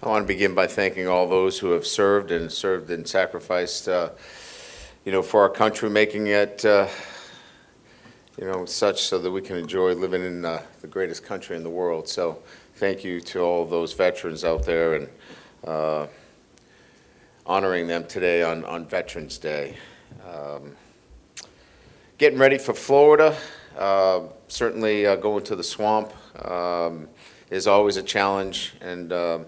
I want to begin by thanking all those who have served and sacrificed, for our country, making it, such so that we can enjoy living in the greatest country in the world. So thank you to all those veterans out there and honoring them today on Veterans Day. Getting ready for Florida, certainly going to the swamp is always a challenge and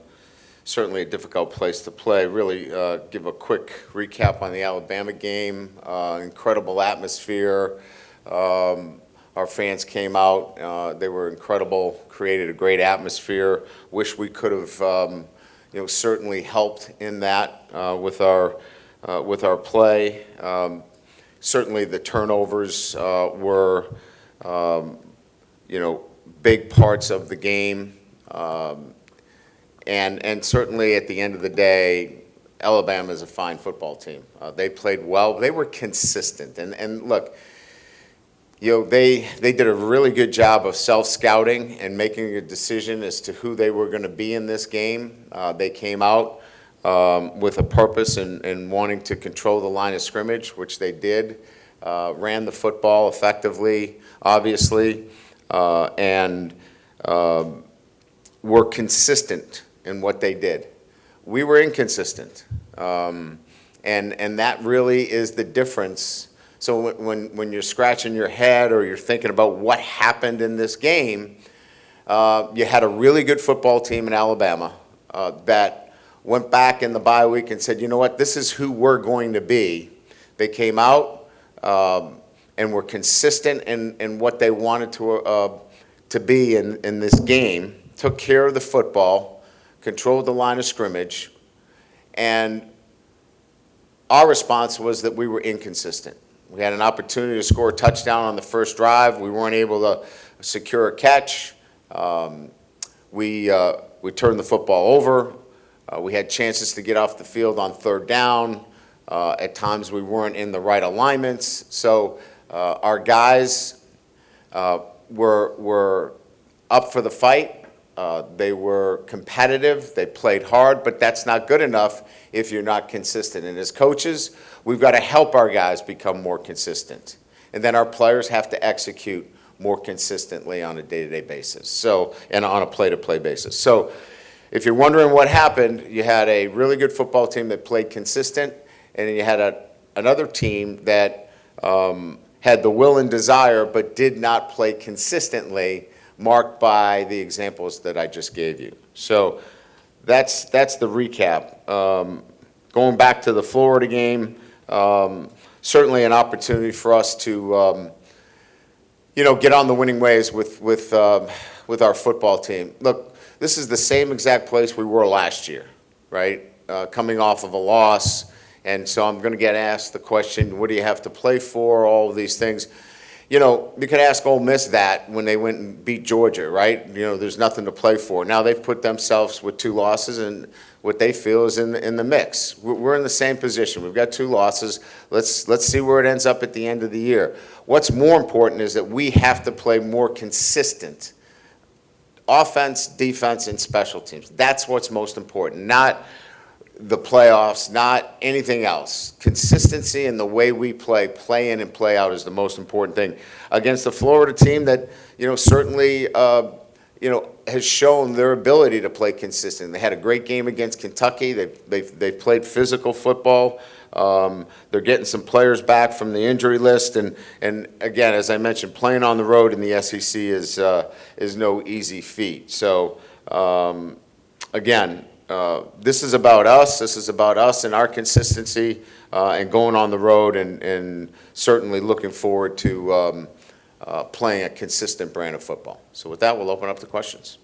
certainly a difficult place to play. Really give a quick recap on the Alabama game. Incredible atmosphere. Our fans came out. They were incredible, created a great atmosphere. Wish we could have certainly helped in that with our play. Certainly the turnovers were big parts of the game. And certainly at the end of the day, Alabama is a fine football team. They played well. They were consistent. And look, they did a really good job of self-scouting and making a decision as to who they were going to be in this game. They came out with a purpose and wanting to control the line of scrimmage, which they did. Ran the football effectively, obviously, and were consistent in what they did. We were inconsistent, and that really is the difference. So when you're scratching your head or you're thinking about what happened in this game, you had a really good football team in Alabama that went back in the bye week and said, you know what, this is who we're going to be. They came out and were consistent in what they wanted to be in this game, took care of the football, controlled the line of scrimmage, and our response was that we were inconsistent. We had an opportunity to score a touchdown on the first drive. We weren't able to secure a catch. We turned the football over. We had chances to get off the field on third down. At times we weren't in the right alignments. So our guys were up for the fight. They were competitive. They played hard, but that's not good enough if you're not consistent. And as coaches, we've got to help our guys become more consistent. And then our players have to execute more consistently on a day-to-day basis, and on a play-to-play basis. So if you're wondering what happened, you had a really good football team that played consistent, and then you had another team that had the will and desire but did not play consistently, marked by the examples that I just gave you. So that's the recap. Going back to the Florida game, certainly an opportunity for us to get on the winning ways with our football team. Look, this is the same exact place we were last year, right? Coming off of a loss, and so I'm going to get asked the question, what do you have to play for, all of these things. You could ask Ole Miss that when they went and beat Georgia, right? There's nothing to play for. Now they've put themselves with 2 losses, and what they feel is in the mix. We're in the same position. We've got 2 losses. Let's see where it ends up at the end of the year. What's more important is that we have to play more consistent offense, defense, and special teams. That's what's most important, not the playoffs, not anything else. Consistency in the way we play in and play out is the most important thing. Against the Florida team that, certainly, has shown their ability to play consistent. They had a great game against Kentucky. They played physical football. They're getting some players back from the injury list. And again, as I mentioned, playing on the road in the SEC is no easy feat. So, again, this is about us. This is about us and our consistency and going on the road and certainly looking forward to playing a consistent brand of football. So with that, we'll open up to questions.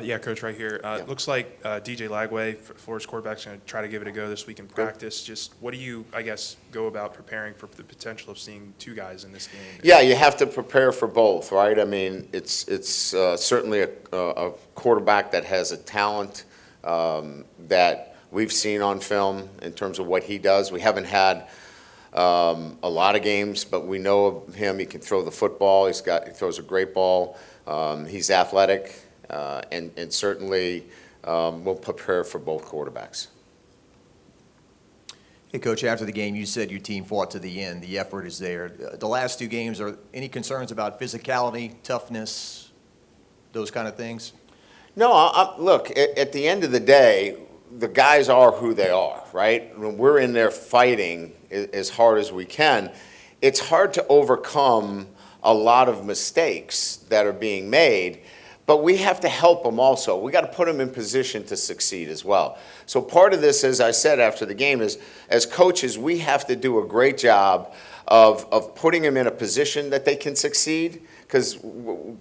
Yeah, Coach, right here. It looks like DJ Lagway, Florida's quarterback, is going to try to give it a go this week in practice. Just what do you, go about preparing for the potential of seeing 2 guys in this game? Yeah, you have to prepare for both, right? I mean, it's certainly a quarterback that has a talent that we've seen on film in terms of what he does. We haven't had a lot of games, but we know of him. He can throw the football. He throws a great ball. He's athletic. And certainly we'll prepare for both quarterbacks. Hey, Coach, after the game, you said your team fought to the end. The effort is there. The last 2 games, are any concerns about physicality, toughness, those kind of things? No, look, at the end of the day, the guys are who they are, right? When we're in there fighting as hard as we can, it's hard to overcome a lot of mistakes that are being made, but we have to help them also. We got to put them in position to succeed as well. So part of this, as I said after the game, is as coaches, we have to do a great job of putting them in a position that they can succeed, because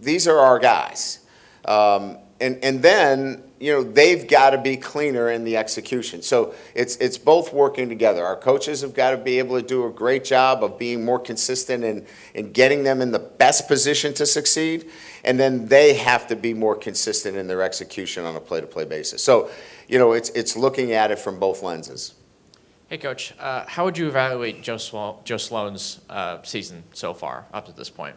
these are our guys. And then, they've got to be cleaner in the execution. So it's both working together. Our coaches have got to be able to do a great job of being more consistent and getting them in the best position to succeed. And then they have to be more consistent in their execution on a play-to-play basis. So, it's looking at it from both lenses. Hey, Coach, how would you evaluate Joe Sloan's season so far up to this point?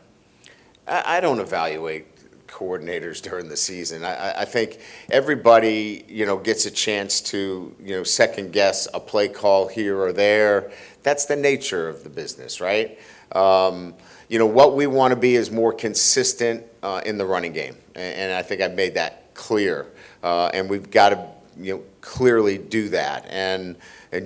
I don't evaluate coordinators during the season. I think everybody, gets a chance to, second guess a play call here or there. That's the nature of the business, right? What we want to be is more consistent in the running game. And I think I've made that clear. And we've got to, clearly do that. And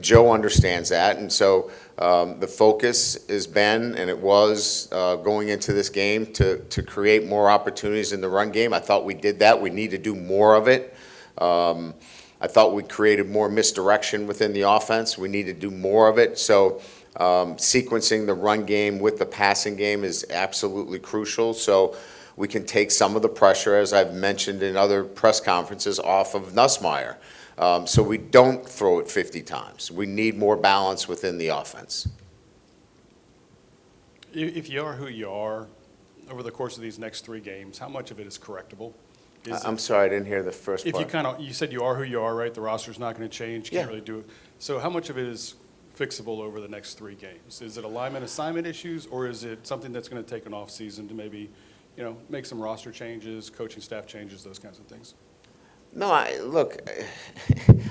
Joe understands that. And so the focus has been, and it was going into this game, to create more opportunities in the run game. I thought we did that. We need to do more of it. I thought we created more misdirection within the offense. We need to do more of it. So sequencing the run game with the passing game is absolutely crucial. So we can take some of the pressure, as I've mentioned in other press conferences, off of Nussmeier. So we don't throw it 50 times. We need more balance within the offense. If you are who you are over the course of these next 3 games, how much of it is correctable? I'm sorry, I didn't hear the first If part. you said you are who you are, right? The roster's not going to change. Can't Yeah. really do it. So how much of it is fixable over the next 3 games? Is it alignment assignment issues, or is it something that's going to take an off season to maybe, make some roster changes, coaching staff changes, those kinds of things? No, look,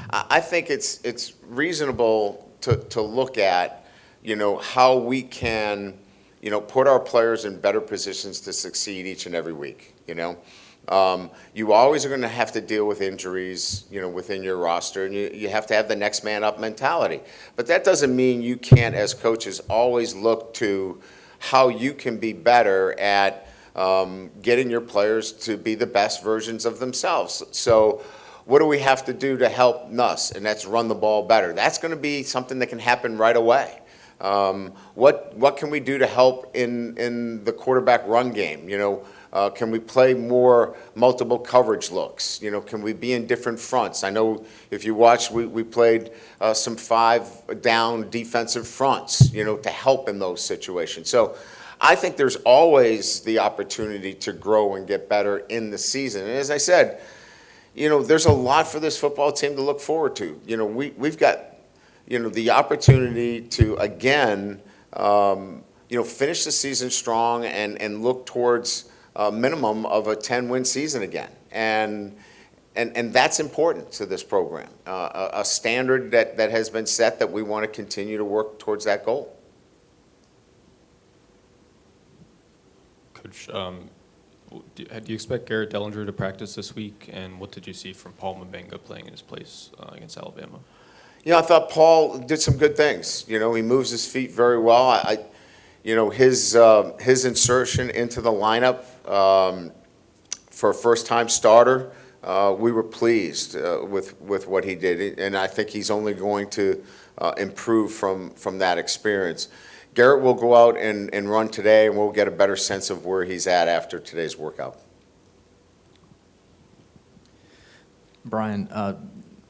I think it's reasonable to look at, how we can, put our players in better positions to succeed each and every week, You always are going to have to deal with injuries, within your roster, and you have to have the next man up mentality. But that doesn't mean you can't, as coaches, always look to how you can be better at getting your players to be the best versions of themselves. So what do we have to do to help Nuss? And that's run the ball better. That's going to be something that can happen right away. What can we do to help in the quarterback run game? Can we play more multiple coverage looks? Can we be in different fronts? I know if you watch, we played some 5-down defensive fronts, to help in those situations. So I think there's always the opportunity to grow and get better in the season. And as I said, there's a lot for this football team to look forward to. We've got, the opportunity to, again, finish the season strong and look towards a minimum of a 10-win season again. And that's important to this program, a standard that has been set that we want to continue to work towards that goal. Coach, do you expect Garrett Dellinger to practice this week? And what did you see from Paul Mabenga playing in his place against Alabama? I thought Paul did some good things. He moves his feet very well. His insertion into the lineup for a first-time starter, we were pleased with what he did, and I think he's only going to improve from that experience. Garrett will go out and run today, and we'll get a better sense of where he's at after today's workout. Brian,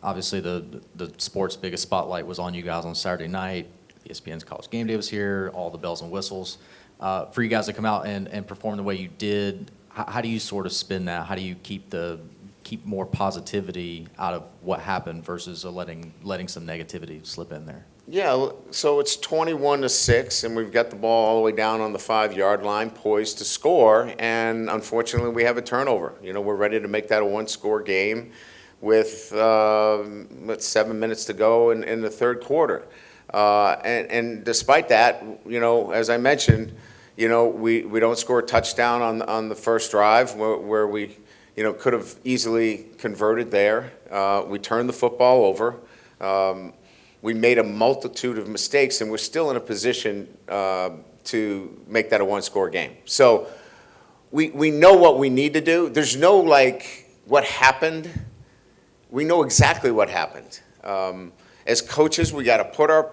obviously the sport's biggest spotlight was on you guys on Saturday night. ESPN's College Game Day was here, all the bells and whistles. For you guys to come out and perform the way you did, how do you sort of spin that? How do you keep more positivity out of what happened versus letting some negativity slip in there? Yeah, so it's 21-6, and we've got the ball all the way down on the 5-yard line, poised to score, and unfortunately we have a turnover. We're ready to make that a 1-score game. with 7 minutes to go in the third quarter. And despite that, as I mentioned, we don't score a touchdown on the first drive where we, could have easily converted there. We turned the football over. We made a multitude of mistakes, and we're still in a position to make that a one-score game. So we know what we need to do. There's no, what happened. We know exactly what happened. As coaches, we got to put our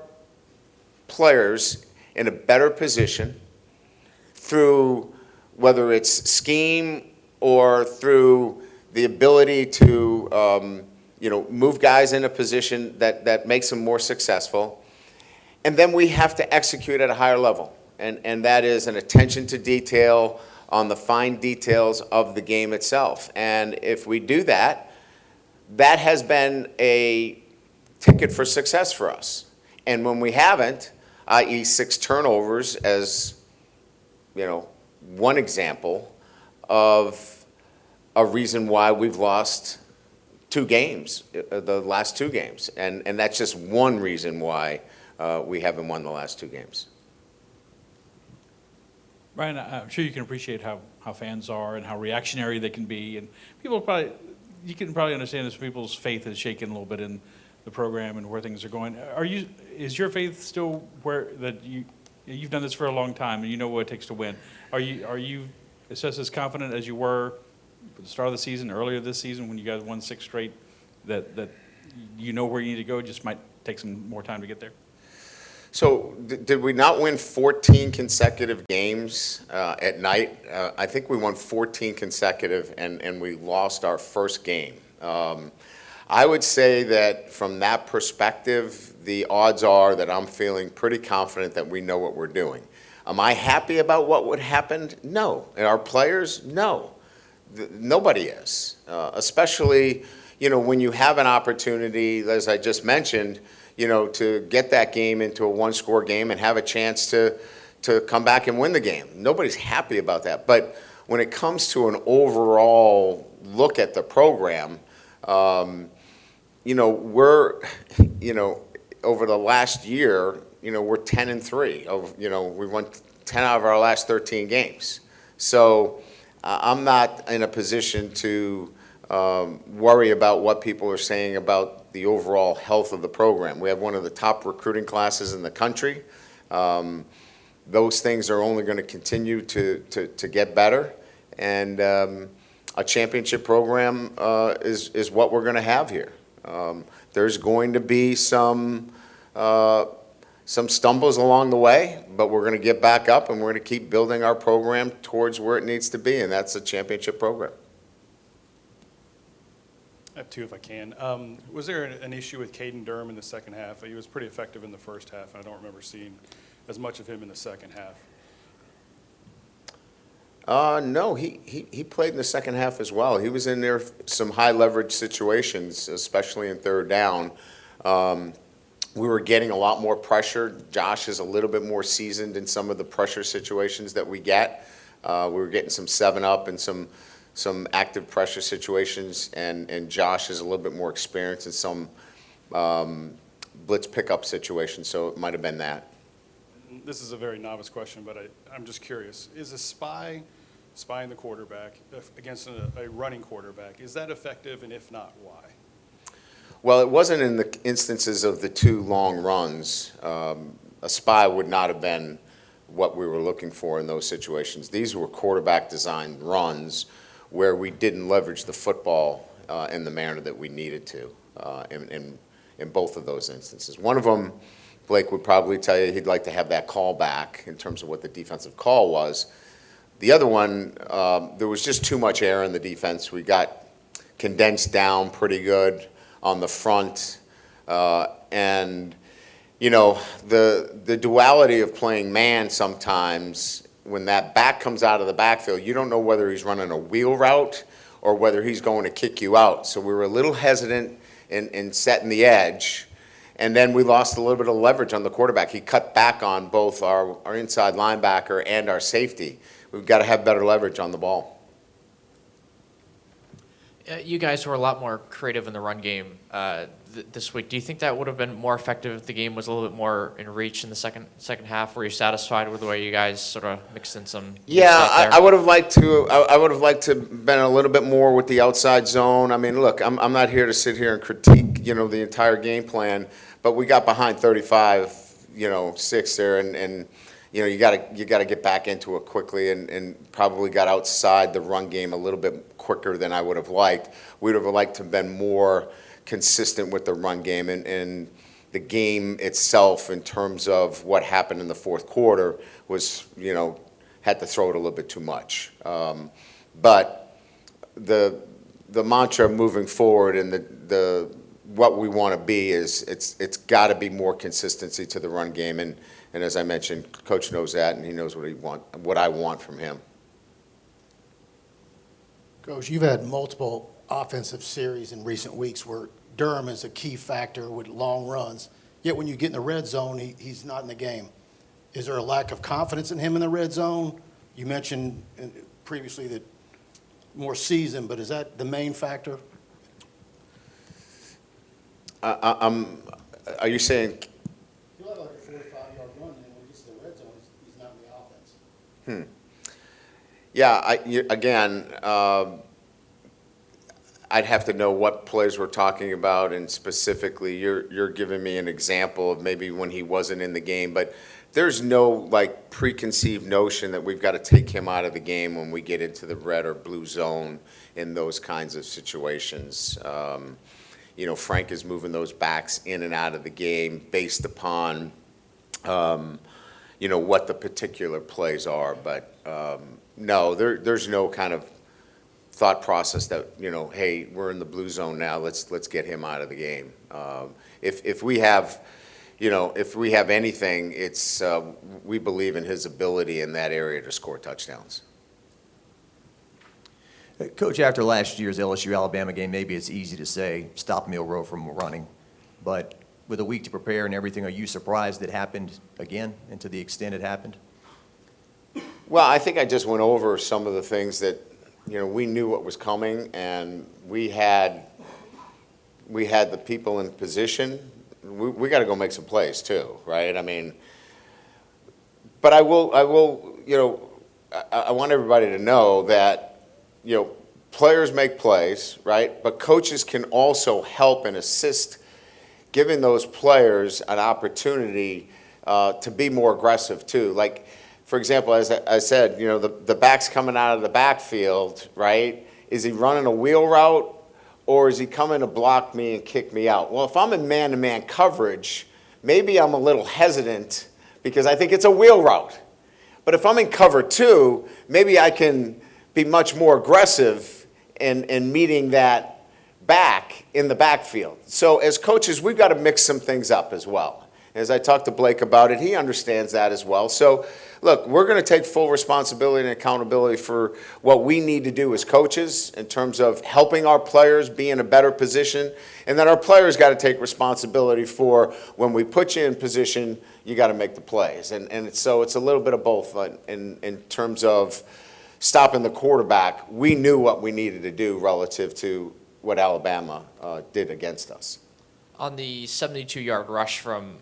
players in a better position through whether it's scheme or through the ability to move guys in a position that makes them more successful. And then we have to execute at a higher level. And that is an attention to detail on the fine details of the game itself. And if we do that, that has been a ticket for success for us. And when we haven't, i.e. 6 turnovers as, one example of a reason why we've lost 2 games, the last 2 games. And that's just one reason why we haven't won the last 2 games. Brian, I'm sure you can appreciate how fans are and how reactionary they can be. And you can probably understand as people's faith is shaken a little bit in the program and where things are going. Is your faith still you've done this for a long time and you know what it takes to win? Are you assessed as confident as you were at the start of the season, earlier this season when you guys won 6 straight, that you know where you need to go? It just might take some more time to get there? So did we not win 14 consecutive games at night? I think we won 14 consecutive, and we lost our first game. I would say that from that perspective, the odds are that I'm feeling pretty confident that we know what we're doing. Am I happy about what would happen? No. And our players? No. Nobody is. Especially, when you have an opportunity, as I just mentioned, to get that game into a one-score game and have a chance to come back and win the game. Nobody's happy about that. But when it comes to an overall look at the program, we're, over the last year, we're 10-3. We won 10 out of our last 13 games. So I'm not in a position to worry about what people are saying about the overall health of the program. We have one of the top recruiting classes in the country. Those things are only going to continue to get better. And a championship program is what we're going to have here. There's going to be some stumbles along the way, but we're going to get back up and we're going to keep building our program towards where it needs to be, and that's a championship program. I have 2 if I can. Was there an issue with Caden Durham in the second half? He was pretty effective in the first half, and I don't remember seeing as much of him in the second half. No, he played in the second half as well. He was in there some high leverage situations, especially in third down. We were getting a lot more pressure. Josh is a little bit more seasoned in some of the pressure situations that we get. We were getting some 7-up and some active pressure situations, and Josh is a little bit more experienced in some blitz pickup situations, so it might have been that. This is a very novice question, but I'm just curious. Is a spying the quarterback against a running quarterback, is that effective, and if not, why? Well, it wasn't in the instances of the 2 long runs. A spy would not have been what we were looking for in those situations. These were quarterback-designed runs where we didn't leverage the football in the manner that we needed to in both of those instances. One of them, Blake would probably tell you he'd like to have that call back in terms of what the defensive call was. The other one, there was just too much air in the defense. We got condensed down pretty good on the front. And, the duality of playing man sometimes, when that back comes out of the backfield, you don't know whether he's running a wheel route or whether he's going to kick you out. So we were a little hesitant in setting the edge. And then we lost a little bit of leverage on the quarterback. He cut back on both our inside linebacker and our safety. We've got to have better leverage on the ball. You guys were a lot more creative in the run game this week. Do you think that would have been more effective if the game was a little bit more in reach in the second half? Were you satisfied with the way you guys sort of mixed in some? Yeah, stuff there? I would have liked to. I would have liked to been a little bit more with the outside zone. I mean, look, I'm not here to sit here and critique, the entire game plan, but we got behind 35, 6 there, and you got to get back into it quickly, and probably got outside the run game a little bit quicker than I would have liked. We would have liked to have been more consistent with the run game, and the game itself in terms of what happened in the fourth quarter was, had to throw it a little bit too much. But the mantra moving forward and the what we want to be is it's got to be more consistency to the run game, and as I mentioned, Coach knows that, and he knows what I want from him. Coach, you've had multiple offensive series in recent weeks where Durham is a key factor with long runs, yet when you get in the red zone, he's not in the game. Is there a lack of confidence in him in the red zone? You mentioned previously that more seasoned, but is that the main factor? Are you saying? You have like a 45-yard run, and when he gets to the red zone, he's not in the offense. Yeah, again, I'd have to know what plays we're talking about, and specifically, you're giving me an example of maybe when he wasn't in the game, but there's no preconceived notion that we've got to take him out of the game when we get into the red or blue zone in those kinds of situations. Frank is moving those backs in and out of the game based upon, what the particular plays are. But no, there's no kind of thought process that, hey, we're in the blue zone now, let's get him out of the game. If we have, if we have anything, it's we believe in his ability in that area to score touchdowns. Coach, after last year's LSU-Alabama game, maybe it's easy to say, stop Milroe from running. But with a week to prepare and everything, are you surprised it happened again and to the extent it happened? Well, I think I just went over some of the things that, we knew what was coming, and we had the people in position. We got to go make some plays too, right? I mean, but I will, I want everybody to know that, players make plays, right? But coaches can also help and assist, giving those players an opportunity to be more aggressive too. Like, for example, as I said, the back's coming out of the backfield, right? Is he running a wheel route, or is he coming to block me and kick me out? Well, if I'm in man-to-man coverage, maybe I'm a little hesitant because I think it's a wheel route. But if I'm in cover two, maybe I can be much more aggressive in meeting that back in the backfield. So as coaches, we've got to mix some things up as well. As I talked to Blake about it, he understands that as well. So, look, we're going to take full responsibility and accountability for what we need to do as coaches in terms of helping our players be in a better position, and then our players got to take responsibility for when we put you in position, you got to make the plays. And so it's a little bit of both in terms of stopping the quarterback. We knew what we needed to do relative to what Alabama did against us. On the 72-yard rush from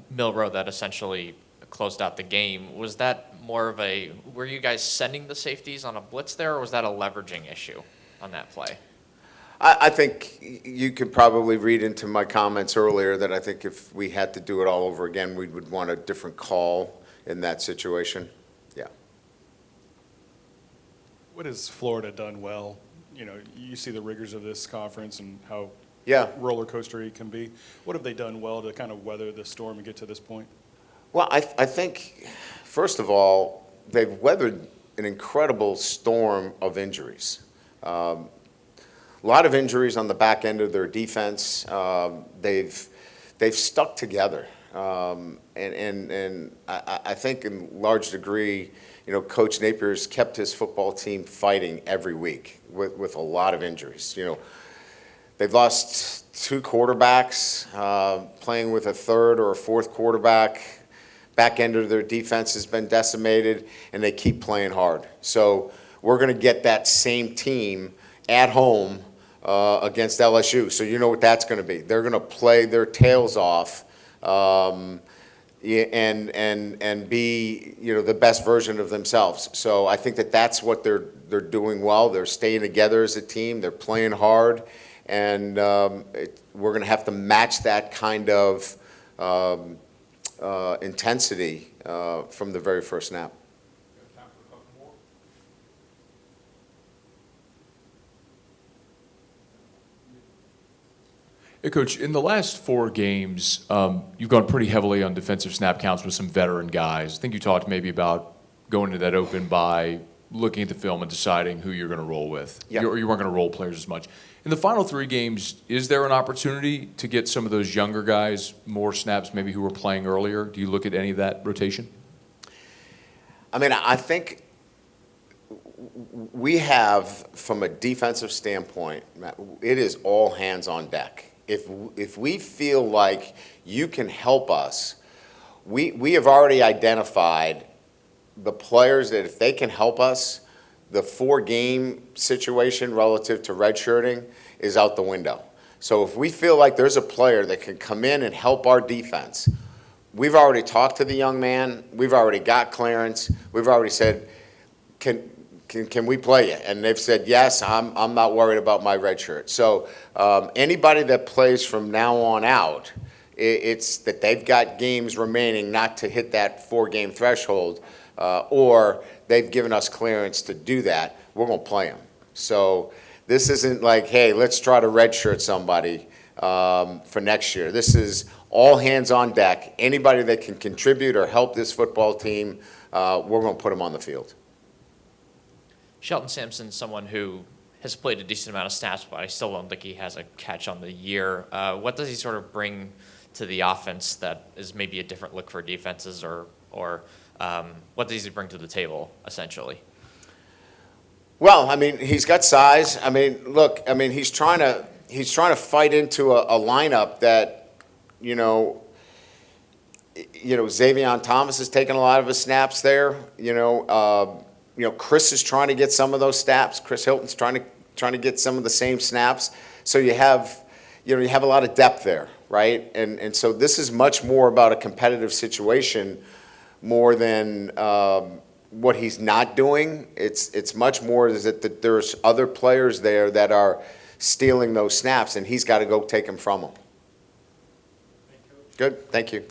Milroe that essentially closed out the game, was that more of were you guys sending the safeties on a blitz there, or was that a leveraging issue on that play? I think you could probably read into my comments earlier that I think if we had to do it all over again, we would want a different call in that situation. Yeah. What has Florida done well? You see the rigors of this conference and how Yeah. roller coaster-y can be. What have they done well to kind of weather the storm and get to this point? Well, I think, first of all, they've weathered an incredible storm of injuries. A lot of injuries on the back end of their defense. They've stuck together. And I think in large degree, Coach Napier's kept his football team fighting every week with a lot of injuries. They've lost 2 quarterbacks, playing with a third or a fourth quarterback. Back end of their defense has been decimated, and they keep playing hard. So we're going to get that same team at home against LSU. So you know what that's going to be. They're going to play their tails off and be, the best version of themselves. So I think that that's what they're doing well. They're staying together as a team. They're playing hard, and we're going to have to match that kind of intensity from the very first snap. Hey, Coach, in the last 4 games, you've gone pretty heavily on defensive snap counts with some veteran guys. I think you talked maybe about going to that open by looking at the film and deciding who you're going to roll with. Yep. You weren't going to roll players as much. In the final 3 games, is there an opportunity to get some of those younger guys more snaps, maybe who were playing earlier? Do you look at any of that rotation? I mean, I think we have, from a defensive standpoint, Matt, it is all hands on deck. If we feel like you can help us, we have already identified the players that if they can help us, the 4-game situation relative to redshirting is out the window. So if we feel like there's a player that can come in and help our defense, we've already talked to the young man, we've already got clearance, we've already said, can we play you? And they've said, yes, I'm not worried about my red shirt. So anybody that plays from now on out, it's that they've got games remaining not to hit that 4-game threshold, or they've given us clearance to do that, we're going to play them. So this isn't like, hey, let's try to redshirt somebody for next year. This is all hands on deck. Anybody that can contribute or help this football team, we're going to put them on the field. Shelton Sampson, someone who has played a decent amount of snaps, but I still don't think he has a catch on the year. What does he sort of bring to the offense that is maybe a different look for defenses, or what does he bring to the table, essentially? Well, I mean, he's got size. I mean, look, I mean, he's trying to fight into a lineup that, Xavion Thomas has taken a lot of his snaps there. Chris is trying to get some of those snaps. Chris Hilton's trying to get some of the same snaps. So you have a lot of depth there, right? And so this is much more about a competitive situation more than what he's not doing. It's much more is that there's other players there that are stealing those snaps, and he's got to go take them from them. Good, thank you.